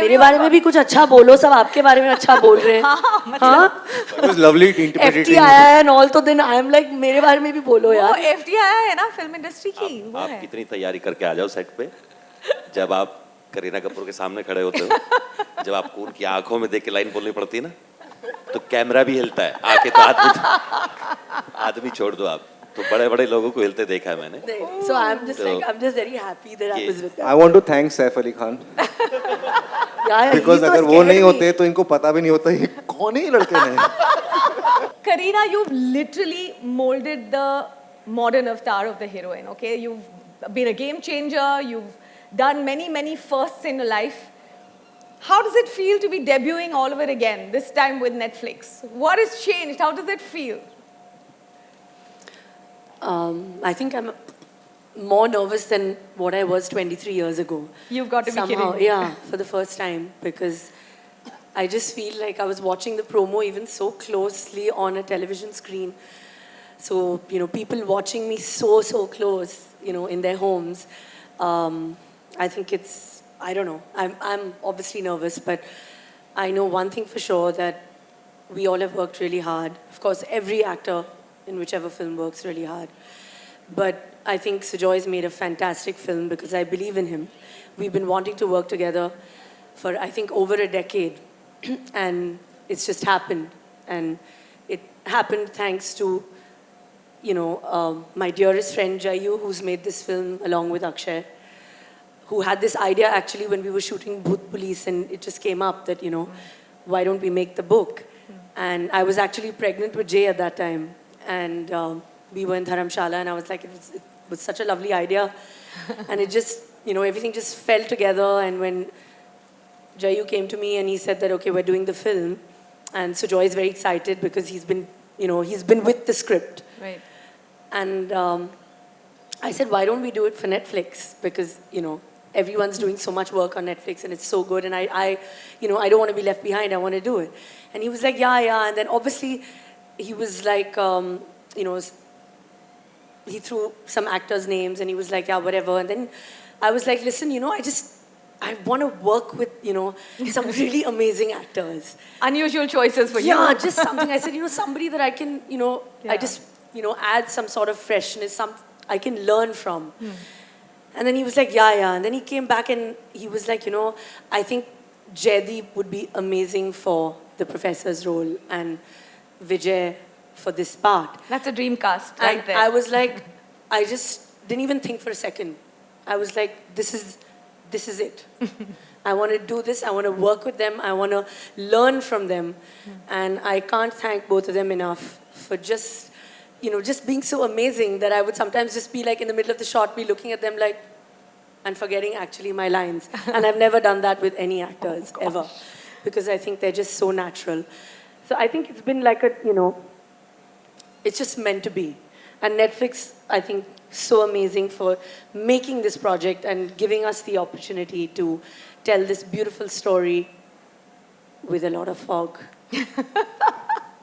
मेरे बारे में भी कुछ अच्छा बोलो, सब आपके बारे में अच्छा बोल रहे हैं. हाँ, It was lovely interpreting. FT आया है and all, तो then I am like मेरे बारे में भी बोलो यार. वो FT आया है ना फिल्म इंडस्ट्री की, वो आप है. कितनी तैयारी करके आ जाओ सेट पे, जब आप करीना कपूर के सामने खड़े होते हो, जब आपको उनकी आंखों में देख के लाइन बोलनी पड़ती है ना, तो कैमरा भी हिलता है, आके तो आदमी छोड़ दो आप, तो बड़े बड़े लोगों को हिलते देखा है मैंने. So I'm just very happy that I was with them. I want to thank Saif Ali Khan. Yeah, Because अगर वो नहीं होते तो इनको पता भी नहीं होता ये कौन है ये लड़के ने. Kareena, you've literally molded the modern avatar of the heroine, okay? You've been a game changer, you've done many firsts in your life. How does it feel to be debuting all over again, this time with Netflix? What has changed? How does it feel? I think I'm more nervous than what I was 23 years ago. You've got to be Somehow, kidding me. yeah, for the first time, because I just feel like I was watching the promo even so closely on a television screen. So, you know, people watching me so close, you know, in their homes. I think it's, I don't know, I'm obviously nervous, but I know one thing for sure, that we all have worked really hard. Of course, every actor in whichever film works really hard. But I think Sujoy's made a fantastic film because I believe in him. We've been wanting to work together for, I think, over a decade. And it's just happened. And it happened thanks to, you know, my dearest friend Jayu, who's made this film along with Akshay, who had this idea actually when we were shooting Bhoot Police, and it just came up that, you know, why don't we make the book? And I was actually pregnant with Jay at that time. And we were in Dharamshala, and I was like, it was such a lovely idea. And it just, you know, everything just fell together. And when Jayu came to me and he said that, okay, we're doing the film. And Sujoy is very excited because he's been, you know, he's been with the script. Right. And I said, why don't we do it for Netflix? Because, you know, everyone's doing so much work on Netflix and it's so good. And I you know, I don't want to be left behind. I want to do it. And he was like, yeah. And then obviously he was like, you know, he threw some actors' names and he was like, yeah, whatever. And then I was like, listen, you know, I want to work with, you know, some really amazing actors. Unusual choices for you. Yeah, just something. I said, you know, somebody that I can, you know, I Yeah. just, you know, add some sort of freshness, some I can learn from. And then he was like, yeah. And then he came back and he was like, you know, I think Jaideep would be amazing for the professor's role and Vijay for this part. That's a dream cast right And there. I was like, I just didn't even think for a second. I was like, this is it. I want to do this. I want to work with them. I want to learn from them. And I can't thank both of them enough for just, you know, just being so amazing that I would sometimes just be like in the middle of the shot, be looking at them like, and forgetting actually my lines. And I've never done that with any actors ever, because I think they're just so natural. So I think it's been like a, you know, it's just meant to be. And Netflix, I think, so amazing for making this project and giving us the opportunity to tell this beautiful story with a lot of fog.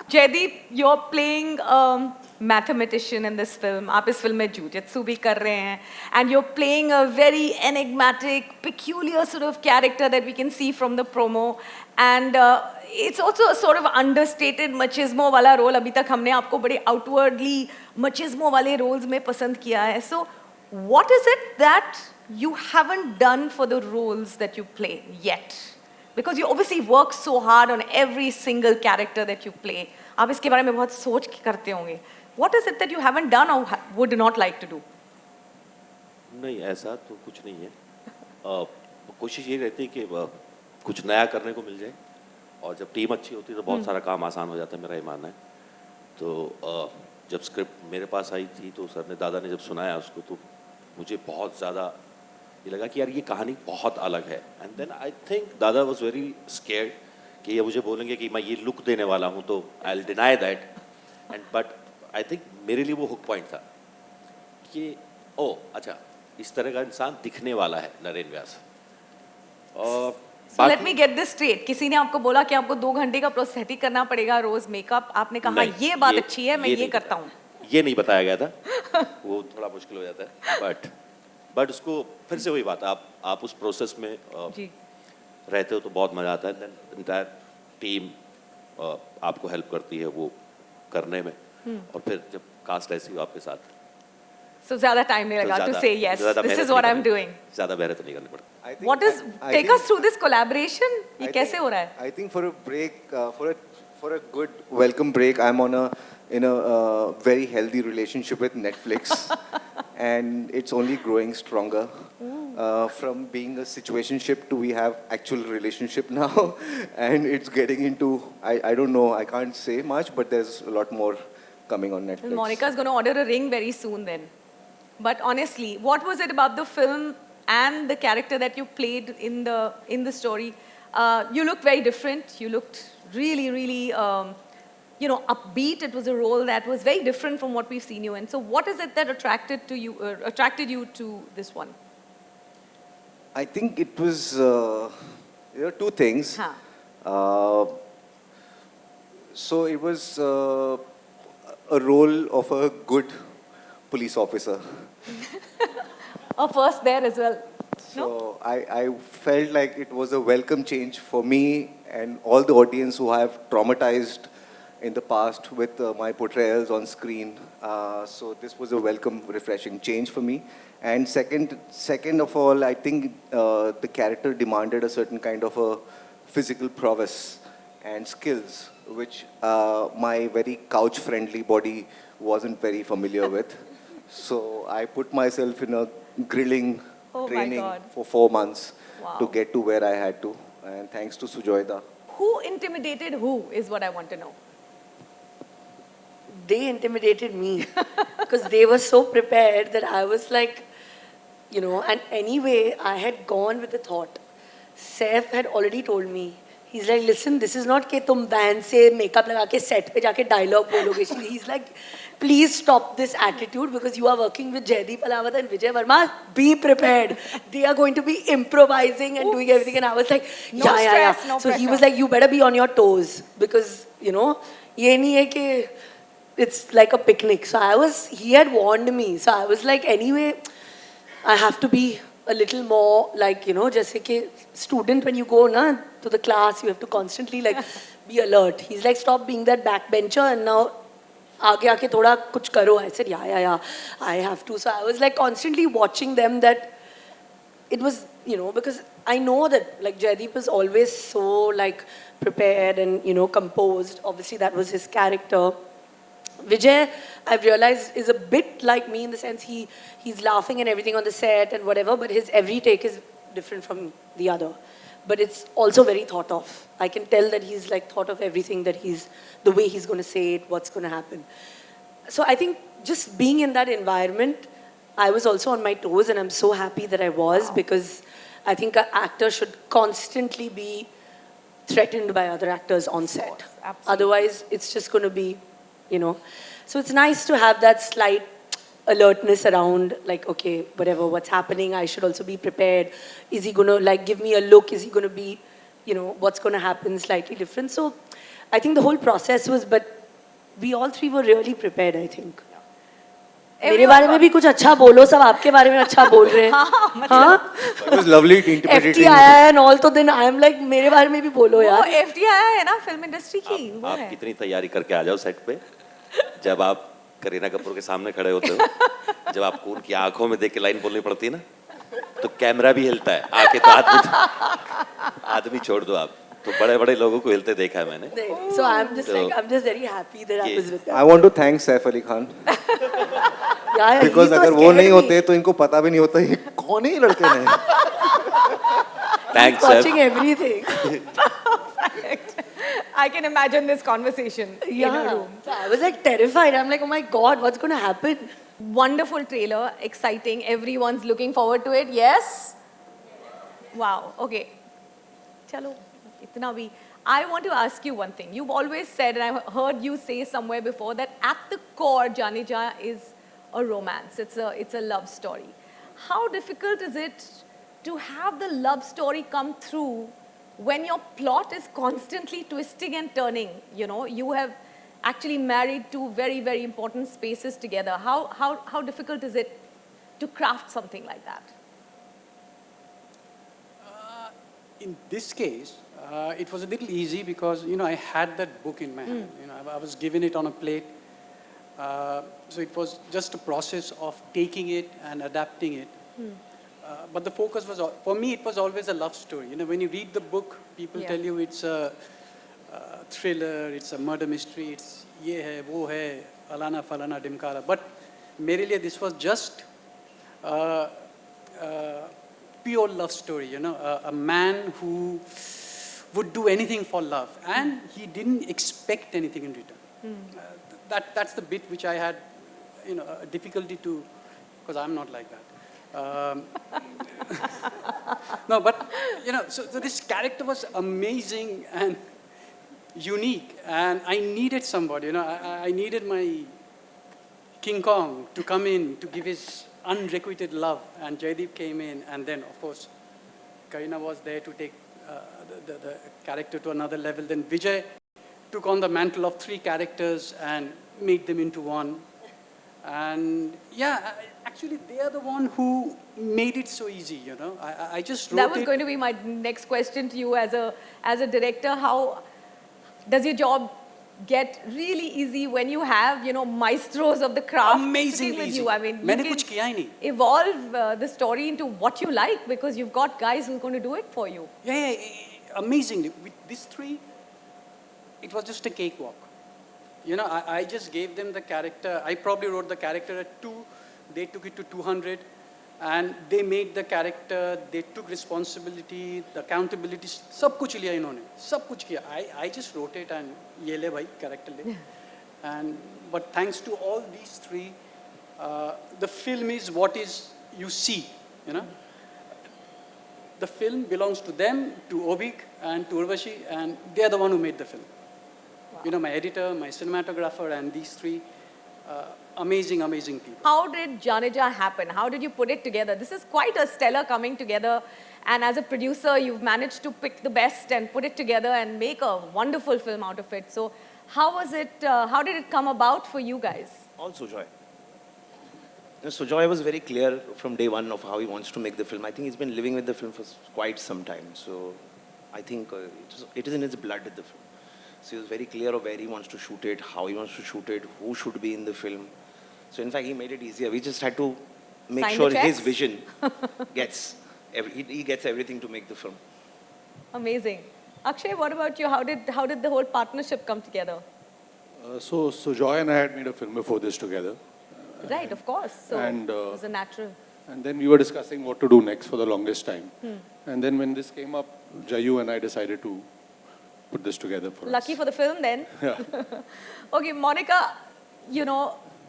Jaideep, you're playing a mathematician in this film. आप इस film में jujitsu भी कर रहे हैं. And you're playing a very enigmatic, peculiar sort of character that we can see from the promo. And it's also a sort of understated machismo वाला role. अभी तक हमने आपको बड़े outwardly machismo वाले roles में पसंद किया है. So what is it that you haven't done for the roles that you play yet? Because you obviously work so hard on every single character that you play. आप इसके बारे में बहुत सोच के करते होंगे. What is it that you haven't done or would not like to do? नहीं, ऐसा तो कुछ नहीं है. कोशिश ये रहती है कि कुछ नया करने को मिल जाए, और जब टीम अच्छी होती है तो बहुत सारा काम आसान हो जाता है, मेरा ये मानना है. तो जब स्क्रिप्ट मेरे पास आई थी तो सर ने, दादा ने जब सुनाया उसको, तो मुझे बहुत ज़्यादा ये लगा कि यार ये कहानी बहुत अलग है. एंड देन आई थिंक दादा वाज वेरी स्केयर्ड कि ये मुझे बोलेंगे कि मैं ये लुक देने वाला हूँ, तो I will deny that. And but I think मेरे लिए वो हुक पॉइंट था कि ओ अच्छा, इस तरह का इंसान दिखने वाला है नरेन व्यास. और So let me get this straight. किसी ने आपको बोला कि आपको 2 घंटे का प्रोस्थेटिक करना पड़ेगा रोज मेकअप, आपने कहा ये बात अच्छी है, मैं ये करता हूँ. ये नहीं बताया गया था. वो थोड़ा मुश्किल हो जाता है. बट उसको फिर से वही बात, आप उस प्रोसेस में जी. रहते हो तो बहुत मज़ा आता है. Then entire team आपको हेल्प करती है वो करने में. और फिर जब कास्ट ऐसी हो आपके साथ So ज़्यादा time नहीं तो लगा to ज़्यादा- say yes, ज़्यादा this मेहनत is what नहीं I'm करनी- doing. ज़्यादा मेहनत नहीं करनी पड़ती. I think- What is, I take think- us through this collaboration? ये I कैसे think- हो रहा है? I think for a break, for a good welcome break, I'm in a very healthy relationship with Netflix, and it's only growing stronger. From being a situationship to we have actual relationship now, and it's getting into I don't know, I can't say much, but there's a lot more coming on Netflix. Monica's going to order a ring very soon then. But honestly, what was it about the film and the character that you played in the story? You looked very different. You looked really, really, upbeat. It was a role that was very different from what we've seen you in. So, what is it that attracted you to this one? I think it was two things. Huh. So it was a role of a good police officer. Oh, first there as well. So I felt like it was a welcome change for me and all the audience who have traumatized in the past with my portrayals on screen. So this was a welcome, refreshing change for me. And second of all, I think the character demanded a certain kind of a physical prowess and skills, which my very couch-friendly body wasn't very familiar with. So I put myself in a grilling Oh my training God. for 4 months Wow. to get to where I had to. And thanks to Sujoita. Who intimidated who is what I want to know. They intimidated me because they were so prepared that I was like, and anyway, I had gone with the thought. Saif had already told me, he's like, listen, this is not कि तुम बहन से makeup लगा के set पे जाके dialogue बोलोगे. He's like, please stop this attitude because you are working with Jaideep Alawat and Vijay Verma. Be prepared. They are going to be improvising and doing everything. And I was like, No yeah. stress, no So he pressure. was like, you better be on your toes because, ये नहीं है कि it's like a picnic. So he had warned me. So I was like, anyway, I have to be a little more like, जैसे कि student when you go to the class, you have to constantly like be alert. He's like, stop being that backbencher and now आगे आके थोड़ा कुछ करो. I said, yeah, I have to. So I was like constantly watching them that it was, because I know that like Jaideep is always so like prepared and, composed. Obviously that was his character. Vijay, I've realized, is a bit like me in the sense he's laughing and everything on the set and whatever, but his every take is different from the other. But it's also very thought of. I can tell that he's like thought of everything that the way he's going to say it, what's going to happen. So I think just being in that environment, I was also on my toes and I'm so happy that I was because I think an actor should constantly be threatened by other actors on set. Absolutely. Otherwise, it's just going to be, So it's nice to have that slight alertness around, like, okay, whatever, what's happening, I should also be prepared. Is he going to, like, give me a look? Is he going to be, what's going to happen slightly different? So I think the whole process was, but we all three were really prepared, I think. मेरे बारे में भी कुछ अच्छा बोलो सब आपके बारे में अच्छा बोल रहे हैं हाँ It was lovely intimidating. FT आया है and all तो then I am like मेरे बारे में भी बोलो वो यार FT आया है ना फिल्म इंडस्ट्री की वो आप है कितनी तैयारी करके आ जाओ सेट पे जब आप करीना कपूर के सामने खड़े होते हो जब आपको उनकी आंखों में देख के लाइन बोलनी पड़ती है ना तो कैमरा भी हिलता है आके तो आदमी छोड़ दो आप तो बड़े-बड़े लोगों को हिलते देखा है मैंने so I'm just very happy that I was with them I want to thank Saif Ali Khan. यार Because he तो अगर वो scared नहीं me. होते तो इनको पता भी नहीं होता ये कौन है ये लड़के ने thanks watching sir everything I can imagine this conversation in a yeah room. so I was like terrified I'm like oh my god what's going to happen Wonderful trailer, exciting. Everyone's looking forward to it. Yes? Wow. Okay. Chalo, itna bhi. I want to ask you one thing. You've always said, and I've heard you say somewhere before, that at the core, Jaane Jaan is a romance. It's a love story. How difficult is it to have the love story come through when your plot is constantly twisting and turning? You know, you have actually married two very, very important spaces together. How difficult is it to craft something like that? in this case, it was a little easy because, I had that book in my hand. I was given it on a plate. So it was just a process of taking it and adapting it. But the focus was, for me, it was always a love story. When you read the book, people tell you it's a thriller, it's a murder mystery, it's ye hai, wo hai, alana falana dimkara. But merely this was just pure love story, a man who would do anything for love, and he didn't expect anything in return. That's the bit which I had, a difficulty to, because I'm not like that. No, but, so this character was amazing and unique, and I needed somebody, I needed my King Kong to come in to give his unrequited love, and Jaideep came in, and then, of course, Kareena was there to take the character to another level. Then Vijay took on the mantle of 3 characters and made them into one. And yeah, actually, they are the one who made it so easy, I just wrote That was it. going to be my next question to you as a director. How does your job get really easy when you have, maestros of the craft Amazingly sitting with easy. you? I mean, you मैंने can कुछ किया ही नहीं. evolve the story into what you like because you've got guys who are going to do it for you. Yeah, amazingly. With these 3, it was just a cakewalk. I just gave them the character. I probably wrote the character at 2. They took it to 200. And they made the character. They took responsibility, the accountability. सब कुछ लिया इन्होंने. सब कुछ किया. I just wrote it and ये ले भाई character ले. But thanks to all these 3, the film is what is you see. The film belongs to them, to Obik and to Urvashi, and they are the one who made the film. Wow. My editor, my cinematographer, and these 3 amazing, amazing people. How did Jaane Jaan happen? How did you put it together? This is quite a stellar coming together. And as a producer, you've managed to pick the best and put it together and make a wonderful film out of it. So how was it, how did it come about for you guys? All Sujoy. Sujoy was very clear from day one of how he wants to make the film. I think he's been living with the film for quite some time. So I think it is in his blood, the film. So he was very clear of where he wants to shoot it, how he wants to shoot it, who should be in the film. So in fact, he made it easier. We just had to make Sign sure the his checks. vision he gets everything to make the film. Amazing. Akshay, what about you? How did the whole partnership come together? So Sujoy and I had made a film before this together. Right, of course. So and, it was a natural. And then we were discussing what to do next for the longest time. And then when this came up, Jayu and I decided to put this together for us. Lucky for the film then. Yeah. Okay, Monica,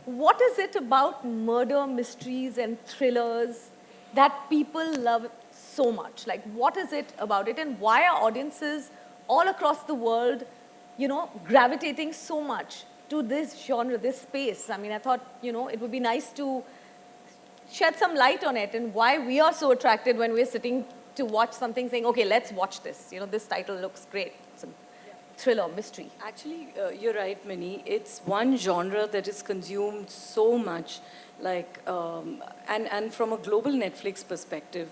what is it about murder mysteries and thrillers that people love so much? Like, what is it about it, and why are audiences all across the world, gravitating so much to this genre, this space? I mean, I thought, it would be nice to shed some light on it and why we are so attracted when we're sitting to watch something saying, okay, let's watch this. This title looks great. It's a thriller, mystery. Actually, you're right, Minnie. It's one genre that is consumed so much. Like, and from a global Netflix perspective,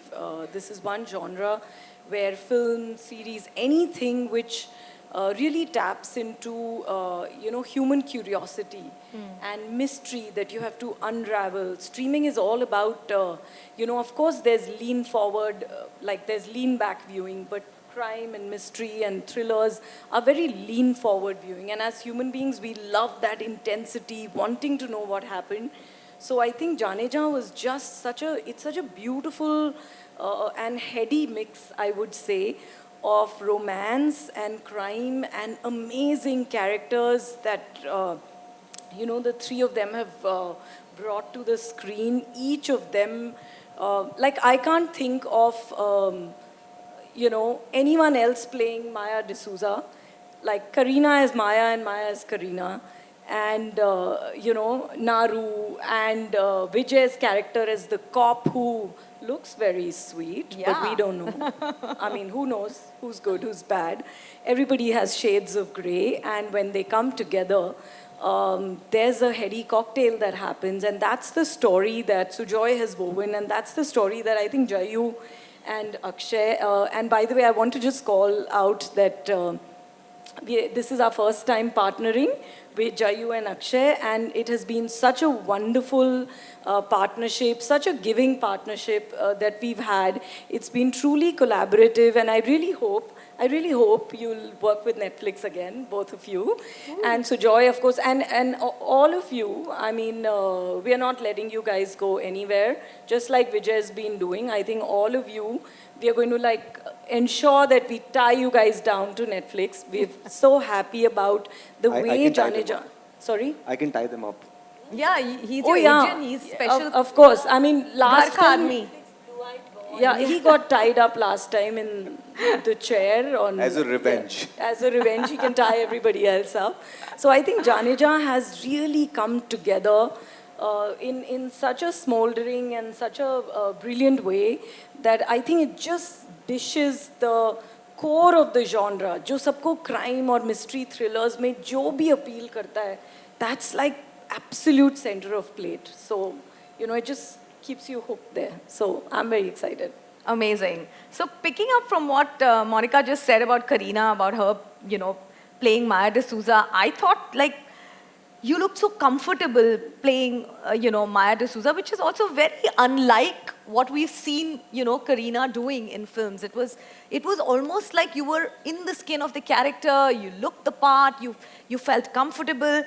this is one genre where film, series, anything which really taps into, human curiosity and mystery that you have to unravel. Streaming is all about, of course there's lean forward, like there's lean back viewing, but crime and mystery and thrillers are very lean forward viewing. And as human beings, we love that intensity, wanting to know what happened. So I think Jaane Jaan was just it's such a beautiful and heady mix, I would say, of romance and crime and amazing characters that, the 3 of them have brought to the screen. Each of them, I can't think of, anyone else playing Maya D'Souza. Like Kareena as Maya and Maya as Kareena. And, Naru and Vijay's character as the cop who looks very sweet, but we don't know. I mean, who knows who's good, who's bad. Everybody has shades of grey, and when they come together, there's a heady cocktail that happens, and that's the story that Sujoy has woven, and that's the story that I think Jayu and Akshay. And by the way, I want to just call out that this is our first time partnering with Jayu and Akshay, and it has been such a wonderful partnership, such a giving partnership that we've had. It's been truly collaborative, and I really hope you'll work with Netflix again, both of you. And Sujoy, of course, and all of you. I mean, we are not letting you guys go anywhere, just like Vijay's been doing. I think all of you, we are going to like ensure that we tie you guys down to Netflix. We're so happy about the I way can tie Jaane them Jaan. up. Sorry? I can tie them up. Yeah, he's Oh your yeah, agent, he's special. Of course. I mean, last Ghar ka time, aadmi. yeah, he got tied up last time in the chair on As a revenge. Yeah, as a revenge, he can tie everybody else up. So I think Jaane Jaan has really come together in such a smoldering and such a brilliant way that I think it just dishes the core of the genre. जो सबको crime और mystery thrillers में जो भी appeal करता है, that's like absolute center of plate. So, you know, it just keeps you hooked there. So I'm very excited. Amazing. So picking up from what Monica just said about Kareena, about her, you know, playing Maya D'Souza, I thought like you looked so comfortable playing, you know, Maya D'Souza, which is also very unlike what we've seen, you know, Kareena doing in films. It was almost like you were in the skin of the character. You looked the part. You felt comfortable.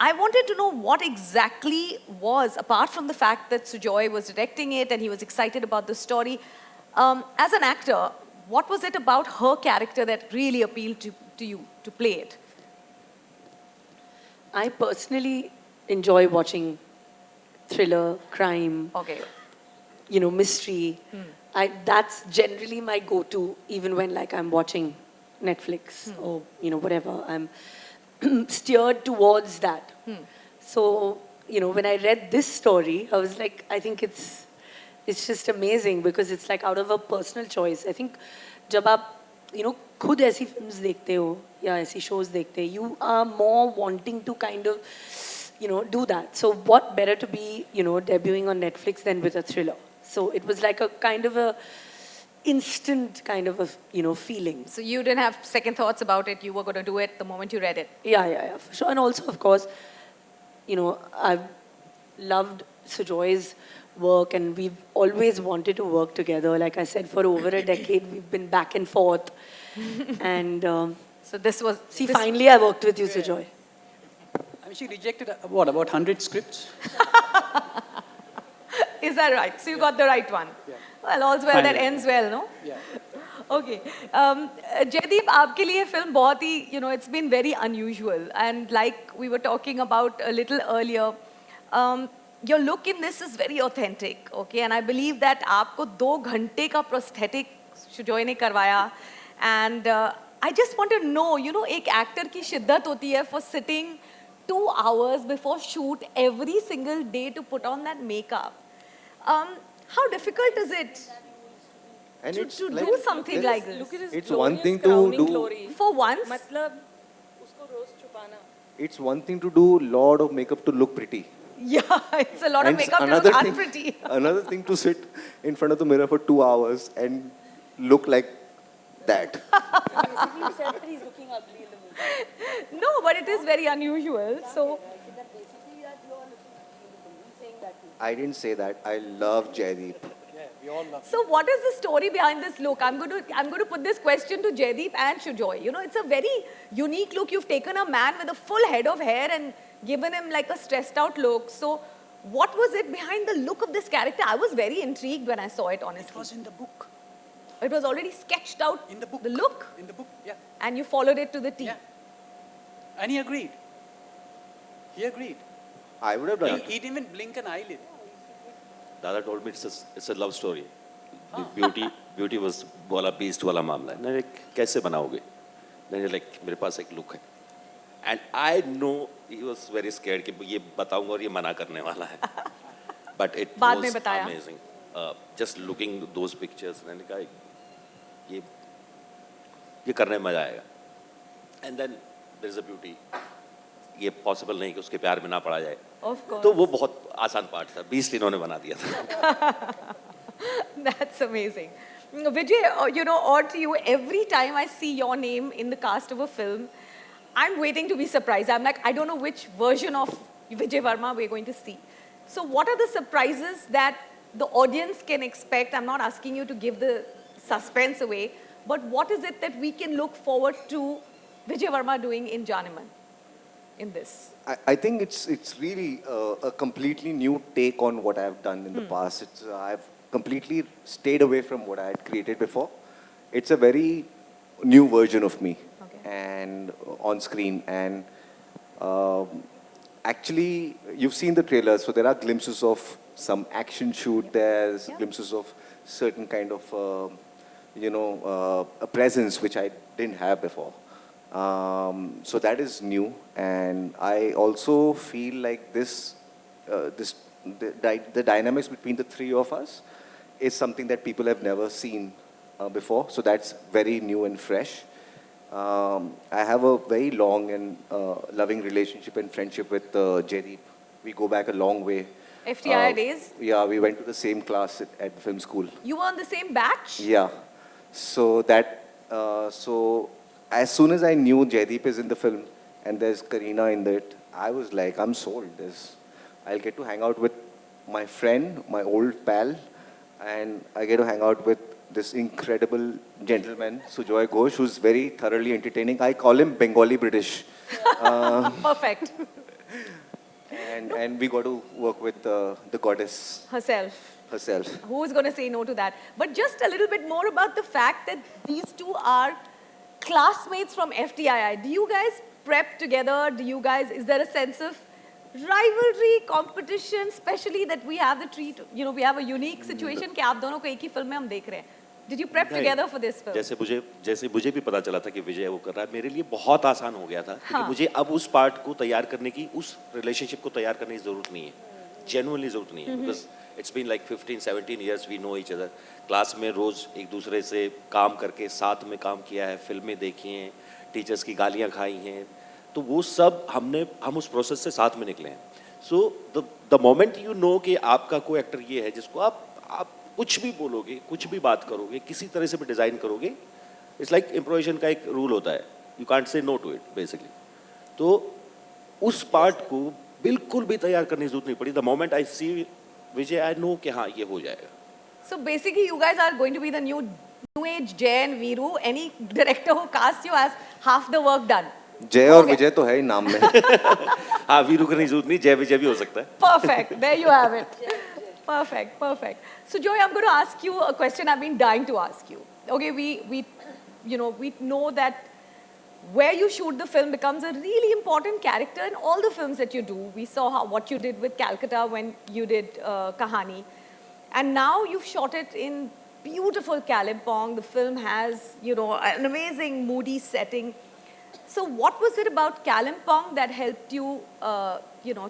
I wanted to know what exactly was, apart from the fact that Sujoy was directing it and he was excited about the story, as an actor, what was it about her character that really appealed to you to play it? I personally enjoy watching thriller, crime, Okay. you know, mystery. That's generally my go-to, even when like I'm watching Netflix or, you know, whatever. I'm steered towards that. So, you know, when I read this story, I was like, I think it's just amazing because it's like out of a personal choice. I think जब आप, you know, खुद ऐसी films देखते हो या ऐसी shows देखते हो, you are more wanting to kind of, you know, do that. So what better to be, you know, debuting on Netflix than with a thriller. So it was like a kind of a instant kind of a, you know, feeling. So you didn't have second thoughts about it. You were going to do it the moment you read it. Yeah, for sure. And also, of course, you know, I've loved Sujoy's work and we've always wanted to work together. Like I said, for over a decade, we've been back and forth. And So this was... finally I worked with you, Sujoy. I mean, she rejected, what, about 100 scripts? Is that right? So you got the right one. Yeah. Well, all's well that Finally. ends well, no? Yeah. Okay. Jaideep, आपके लिए film बहुत ही, you know, it's been very unusual. And like we were talking about a little earlier, your look in this is very authentic, okay? And I believe that आपको 2 घंटे का prosthetic Sujoy ने करवाया. And I just want to know, you know, एक actor की शिद्दत होती है for sitting 2 hours before shoot every single day to put on that makeup. How difficult is it And to it's do like, something like this? Look at his It's one glorious thing to crowning do- glory. For once? मतलब उसको रोज छुपाना. It's one thing to do lot of makeup to look pretty. Yeah, it's a lot of And makeup to another look thing, unpretty. another thing to sit in front of the mirror for 2 hours and look like that. Basically, you said that he's looking ugly in the movie. No, but it is very unusual. So, Basically, that you are looking ugly in the movie. He's saying that too. I didn't say that. I love Jaideep. Yeah, we all love so what is the story behind this look? I'm going to put this question to Jaideep and Sujoy. You know, it's a very unique look. You've taken a man with a full head of hair and given him like a stressed out look. So, what was it behind the look of this character? I was very intrigued when I saw it, honestly. It was in the book. It was already sketched out. In the book. The look. In the book, yeah. And you followed it to the T. Yeah. And he agreed. He agreed. I would have done it. He didn't even blink an eyelid. Dada told me it's a love story. The beauty was वाला beast वाला मामला है. मैंने कैसे बनाओगे? मैंने like मेरे पास एक look है. And I know he was very scared कि ये बताऊंगा और ये मना करने वाला है. But it बाद was में बताया. amazing. Just looking those pictures, मैंने कहा ये करने में मजा आएगा. And then there is a beauty. ये possible नहीं कि उसके प्यार में ना पड़ा जाए. Of course. तो वो बहुत आसान पार्ट था. 20 इन्होंने बना दिया था. That's amazing. Vijay, or to you, every time I see your name in the cast of a film, I'm waiting to be surprised. I'm like, I don't know which version of Vijay Varma we're going to see. So what are the surprises that the audience can expect? I'm not asking you to give the suspense away, but what is it that we can look forward to Vijay Varma doing in Janeman in this? I think it's really a completely new take on what I've done in the past. I've completely stayed away from what I had created before. It's a very new version of me, and on screen. And actually, you've seen the trailer, so there are glimpses of some action shoot. There's glimpses of certain kind of a presence which I didn't have before. So that is new, and I also feel like the dynamics between the three of us is something that people have never seen before. So that's very new and fresh. I have a very long and loving relationship and friendship with Jaideep. We go back a long way. FTI days? Yeah, we went to the same class at film school. You were on the same batch? Yeah. So so as soon as I knew Jaideep is in the film and there's Kareena in it, I was like, I'm sold. I'll get to hang out with my friend, my old pal, and I get to hang out with this incredible gentleman, Sujoy Ghosh, who's very thoroughly entertaining. I call him Bengali British. Perfect. And we got to work with the goddess Herself. herself. Who's going to say no to that? But just a little bit more about the fact that these two are classmates from FTII. Do you guys prep together? Is there a sense of rivalry, competition, especially that we have the treat, we have a unique situation कि आप दोनों को एक ही film में हम देख रहे हैं. Did you prep together for this film? जैसे मुझे भी पता चला था कि विजय वो कर रहा है, मेरे लिए बहुत आसान हो गया था क्योंकि मुझे अब उस पार्ट को तैयार करने की, उस रिलेशनशिप को तैयार करने की जरूरत नहीं है, जेन्युइनली जरूरत नहीं है, because it's been like 15-17 years we know each other. Class में रोज एक दूसरे से काम करके साथ में काम किया है, फिल्में देखी हैं, टीचर्स की गालियाँ खाई हैं, तो वो सब हम उस प्रोसेस से साथ में निकले हैं. So the moment you know कि आपका कोई एक्टर ये है जिसको आप कुछ भी बोलोगे, कुछ भी बात करोगे, किसी तरह से भी डिज़ाइन करोगे, इट्स लाइक इम्प्रोवाइजेशन का एक रूल होता है, you can't say no to it basically. तो उस पार्ट को बिल्कुल भी तैयार करने की जरूरत नहीं पड़ी. The moment I see Vijay, I know कि हाँ ये हो जाएगा. So basically you guys are going to be the new age Jay and Veeru. Any director who casts you has half the work done. जय और विजय तो है ही नाम में. हाँ, वीरू करने की जरूरत नहीं, जय विजय भी हो सकता है. Perfect. There you have it. Perfect. So Joy, I'm going to ask you a question I've been dying to ask you. Okay, we know that where you shoot the film becomes a really important character in all the films that you do. We saw what you did with Calcutta when you did Kahani. And now you've shot it in beautiful Kalimpong. The film has, an amazing moody setting. So what was it about Kalimpong that helped you,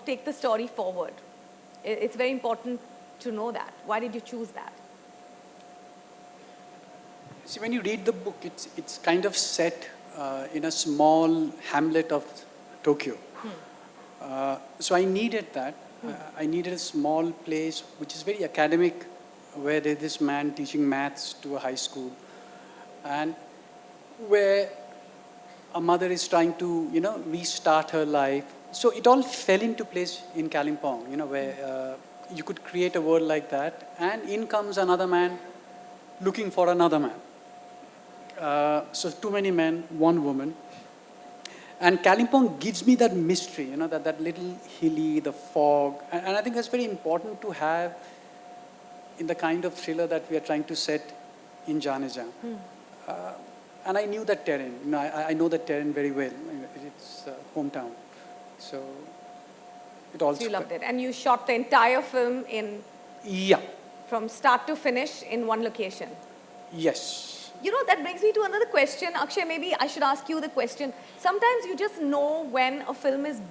take the story forward? It's very important to know that. Why did you choose that? See, when you read the book, it's kind of set in a small hamlet of Tokyo. So I needed that. I needed a small place which is very academic, where there's this man teaching maths to a high school, and where a mother is trying to, restart her life. So it all fell into place in Kalimpong, where you could create a world like that, and in comes another man looking for another man. So too many men, one woman. And Kalimpong gives me that mystery, that little hilly, the fog. And I think that's very important to have in the kind of thriller that we are trying to set in Jaane Jaan. And I knew that terrain. I know that terrain very well. It's hometown. So it also... So you loved it. And you shot the entire film in... Yeah. From start to finish in one location. Yes. That brings me to another question. Akshay, maybe I should ask you the question. Sometimes you just know when a film is,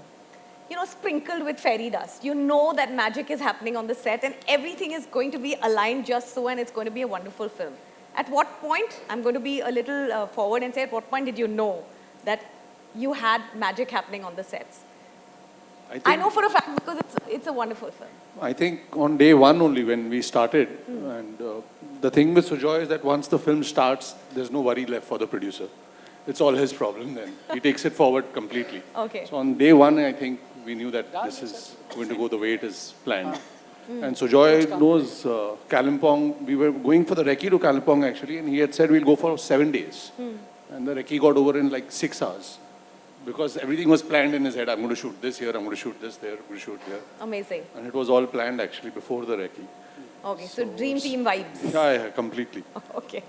sprinkled with fairy dust. You know that magic is happening on the set and everything is going to be aligned just so, and it's going to be a wonderful film. At what point, I'm going to be a little forward and say, at what point did you know that you had magic happening on the sets? I know for a fact because it's a wonderful film. I think on day one only when we started, and the thing with Sujoy is that once the film starts, there's no worry left for the producer. It's all his problem then. He takes it forward completely. Okay. So on day one, I think we knew that this is going to go the way it is planned. And Sujoy knows Kalimpong. We were going for the recce to Kalimpong actually, and he had said we'll go for 7 days. And the recce got over in like 6 hours. Because everything was planned in his head. I'm going to shoot this here, I'm going to shoot this there, I'm going to shoot here. Amazing. And it was all planned actually before the recce. Okay, so dream team vibes. Yeah, completely. Okay.